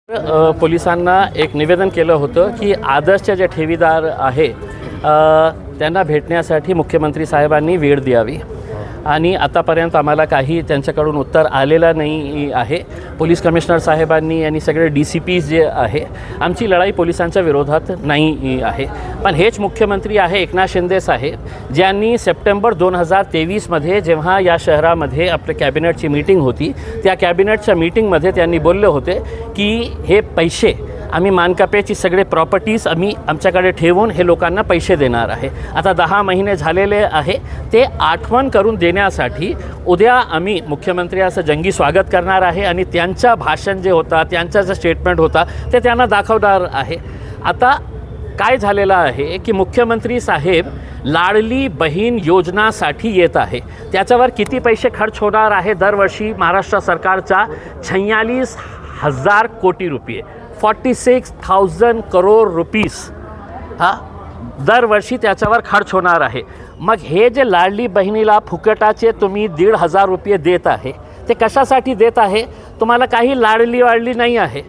पोलिसांना एक निवेदन केलं होतं की आदर्शचे जे ठेवीदार आहे त्यांना भेटण्यासाठी मुख्यमंत्री साहेबांनी वेळ द्यावी आणि आतापर्यंत आम्हाला काही त्यांच्याकडून उत्तर आलेलं नाही आहे। पोलीस कमिशनर साहेबांनी आणि सगळे DCPs जे आहे आमची लढाई पोलिसांच्या विरोधात नाही आहे, पण हेच मुख्यमंत्री आहे एकनाथ शिंदे साहेब ज्यांनी सप्टेंबर 2023 जेव्हा या शहरामध्ये आपल्या कॅबिनेटची मीटिंग होती त्या कॅबिनेटच्या मीटिंगमध्ये त्यांनी बोलले होते की हे पैसे आम्ही मानकाप्याची सगळे प्रॉपर्टीज आम्ही आमच्याकडे ठेवून हे लोकांना पैसे देणार आहे। आता 10 महिने झालेले आहे, ते आठवण करून देण्यासाठी उद्या आम्ही मुख्यमंत्र्याचं जंगी स्वागत करणार आहे आणि त्यांचा भाषण जे होता त्यांचा जो स्टेटमेंट होता ते त्यांना दाखवणार आहे। आता काय झालेलं आहे की मुख्यमंत्री साहेब लाडली बहीण योजनासाठी येत आहे, त्याच्यावर किती पैसे खर्च होणार आहे दरवर्षी महाराष्ट्र सरकारचा 46,000 कोटी रुपये 46,000 करोड रुपीज दरवर्षी त्याच्यावर खर्च होणार आहे। मग हे जे लाडली बहिणीला फुकटाचे तुम्ही 1,500 रुपये देत आहे ते कशासाठी देत आहे? तुम्हाला काही लाडली वाढली नाही आहे,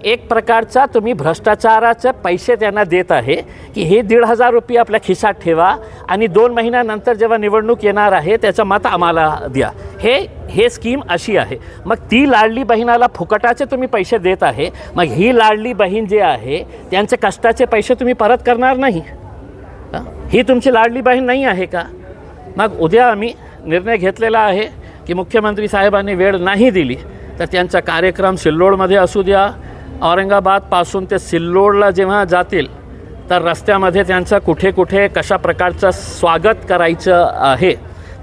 एक प्रकारचा तुम्ही भ्रष्टाचाराचे पैसे त्यांना देत आहे की हे 1,500 रुपये आपल्या खिशात ठेवा आणि 2 महिन्यानंतर जेव्हा निवडणूक येणार आहे त्याचं मत आम्हाला द्या। हे स्कीम अशी आहे। मग ती लाडली बहिणाला फुकटाचे तुम्ही पैसे देत आहे, मग ही लाडली बहीण जे आहे त्यांचे कष्टाचे पैसे तुम्ही परत करणार नाही, ही तुमची लाडली बहीण नाही आहे का? मग उद्या आम्ही निर्णय घेतलेला आहे की मुख्यमंत्री साहेबांनी वेळ नाही दिली तर त्यांचा कार्यक्रम सिल्लोडमध्ये असू द्या, औरंगाबादपासून ते सिल्लोडला जेव्हा जातील तर रस्त्यामध्ये त्यांचं कुठे कुठे कशा प्रकारचं स्वागत करायचं आहे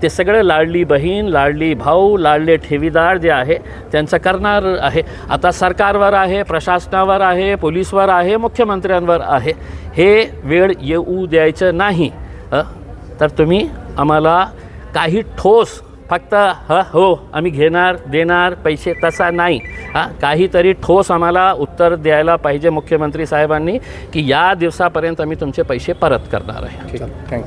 ते सगळे लाडली बहीण, लाडली भाऊ, लाडले ठेवीदार जे आहे त्यांचं करणार आहे। आता सरकारवर आहे, प्रशासनावर आहे, पोलीसवर आहे, मुख्यमंत्र्यांवर आहे, हे वेळ येऊ द्यायचं नाही। तर तुम्ही आम्हाला काही ठोस फक्त हो आम्ही घेणार देणार पैसे तसा नाही, काहीतरी ठोस आम्हाला उत्तर द्यायला पाहिजे मुख्यमंत्री साहेबांनी की या दिवसापर्यंत आम्ही तुमचे पैसे परत करणार आहे। थँक्यू।